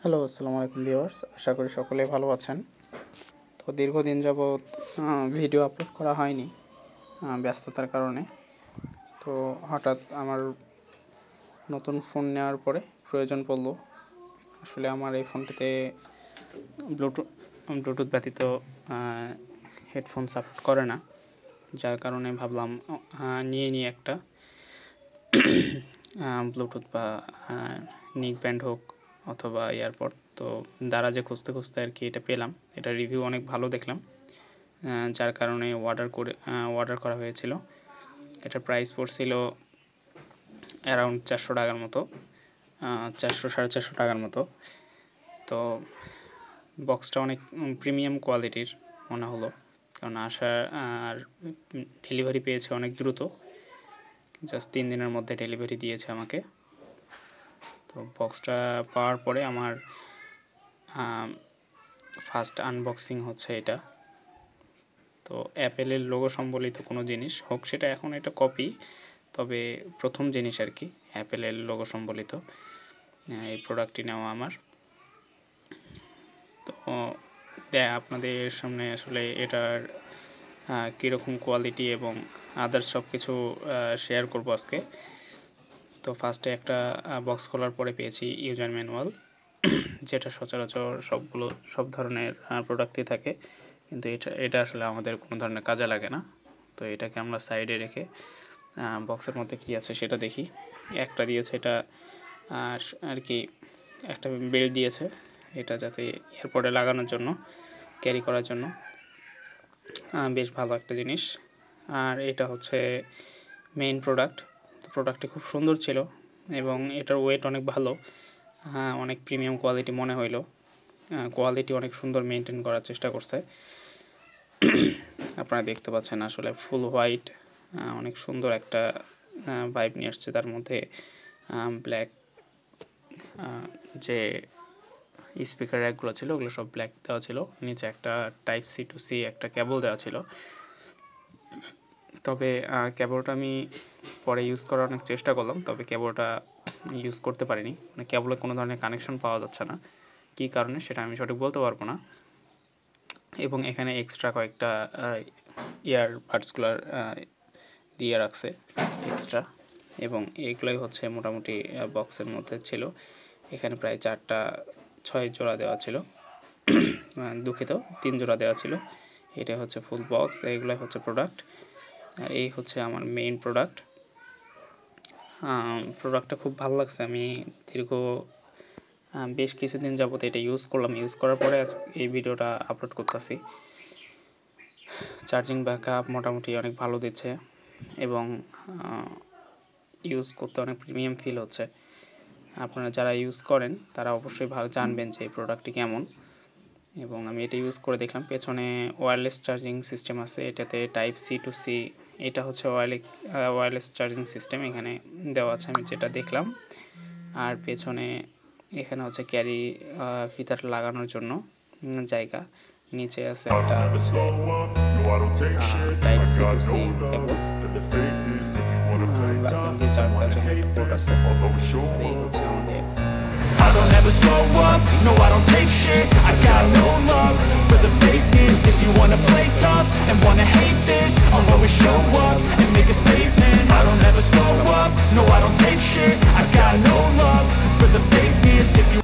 Hello, আসসালামু আলাইকুম viewers. আশা করি সকলেই ভালো আছেন। তো দীর্ঘদিন যাবৎ ভিডিও আপলোড করা হয়নি ব্যস্ততার কারণে। তো হঠাৎ আমার নতুন ফোন নেওয়ার পরে প্রয়োজন পড়লো। আসলে আমার এই ফোনটিতে ব্লুটুথ ব্যতীত হেডফোন সাপোর্ট করে না, যার কারণে ভাবলাম নিয়ে একটা ব্লুটুথ বা নিক ব্যান্ড হোক অথবা এয়ারপড। তো দারাজে খুঁজতে খুঁজতে আর কি এটা পেলাম। এটা রিভিউ অনেক ভালো দেখলাম, যার কারণে অর্ডার করা হয়েছিল। এটার প্রাইস পড়ছিল অ্যারাউন্ড 400 টাকার মতো, 400-450 টাকার মতো। তো বক্সটা অনেক প্রিমিয়াম কোয়ালিটির মনে হলো, কারণ আর ডেলিভারি পেয়েছে অনেক দ্রুত, জাস্ট 3 দিনের মধ্যে ডেলিভারি দিয়েছে আমাকে। তো বক্সটা পাওয়ার পরে আমার ফার্স্ট আনবক্সিং হচ্ছে এটা। তো অ্যাপেলের লোগো সম্বলিত কোনো জিনিস হোক, সেটা এখন এটা কপি, তবে প্রথম জিনিস আর কি অ্যাপেলের লোগো সম্বলিত এই প্রোডাক্টটি নেওয়া আমার। তো আপনাদের সামনে আসলে এটার কীরকম কোয়ালিটি এবং আদার্স সব কিছু শেয়ার করবো আজকে। তো ফার্স্টে একটা বক্স খোলার পরে পেয়েছি ইউজার ম্যানুয়াল, যেটা সচরাচর সব ধরনের প্রোডাক্টই থাকে, কিন্তু এটা আসলে আমাদের কোনো ধরনের কাজে লাগে না। তো এটাকে আমরা সাইডে রেখে বক্সের মধ্যে কী আছে সেটা দেখি। একটা দিয়েছে এটা আর কি একটা বেল্ট দিয়েছে, এটা যাতে এয়ারপোর্টে লাগানোর জন্য, ক্যারি করার জন্য, বেশ ভালো একটা জিনিস। আর এটা হচ্ছে মেইন প্রোডাক্টটি খুব সুন্দর ছিল এবং এটার ওয়েট অনেক ভালো, অনেক প্রিমিয়াম কোয়ালিটি মনে হইলো। কোয়ালিটি অনেক সুন্দর মেনটেন করার চেষ্টা করছে। আপনারা দেখতে পাচ্ছেন আসলে ফুল হোয়াইট, অনেক সুন্দর একটা ভাইব নিয়ে আসছে। তার মধ্যে ব্ল্যাক যে স্পিকার র্যাকগুলো ছিল ওগুলো সব ব্ল্যাক দেওয়া ছিল। নিচে একটা টাইপ সি টু সি একটা কেবল দেওয়া ছিল। তবে কেবলটা আমি পরে ইউজ করার অনেক চেষ্টা করলাম, তবে কেবলটা ইউজ করতে পারিনি, মানে কেবলে কোনো ধরনের কানেকশন পাওয়া যাচ্ছে না। কী কারণে সেটা আমি সঠিক বলতে পারবো না। এবং এখানে এক্সট্রা কয়েকটা ইয়ারবাডসগুলোর দিয়ে রাখছে এক্সট্রা, এবং এইগুলোই হচ্ছে মোটামুটি বক্সের মধ্যে ছিল। এখানে প্রায় 6 জোড়া দেওয়া ছিল, দুঃখিত 3 জোড়া দেওয়া ছিল। এটা হচ্ছে ফুল বক্স, এইগুলোই হচ্ছে প্রোডাক্ট। আর এই হচ্ছে আমার মেইন প্রোডাক্টটা খুব ভালো লাগছে। আমি বেশ কিছুদিন যাবত এটা ইউজ করলাম। ইউজ করার পরে এই ভিডিওটা আপলোড করতেছি। চার্জিং ব্যাকআপ মোটামুটি অনেক ভালো দিচ্ছে এবং ইউজ করতে অনেক প্রিমিয়াম ফিল হচ্ছে। আপনারা যারা ইউজ করেন তারা অবশ্যই ভালো জানবেন যে এই প্রোডাক্টটি কেমন। এবং আমি এটা ইউজ করে দেখলাম। পেছনে ওয়্যারলেস চার্জিং সিস্টেম আছে, এটাতে টাইপ সি টু সি, এটা হচ্ছে ওয়্যারলেস চার্জিং সিস্টেম এখানে দেওয়া আছে আমি যেটা দেখলাম। আর পেছনে এখানে হচ্ছে ক্যারি ফিতার লাগানোর জন্য জায়গা। নিচে আছে একটা type C to C cable, charger port আছে। এই হচ্ছে আমাদের I don't ever slow up, no I don't take shit. I got no love for the fakeness. If you wanna play tough and wanna hate this, I'll always show up and make a statement. I don't ever slow up, no I don't take shit. I got no love for the fakeness. If you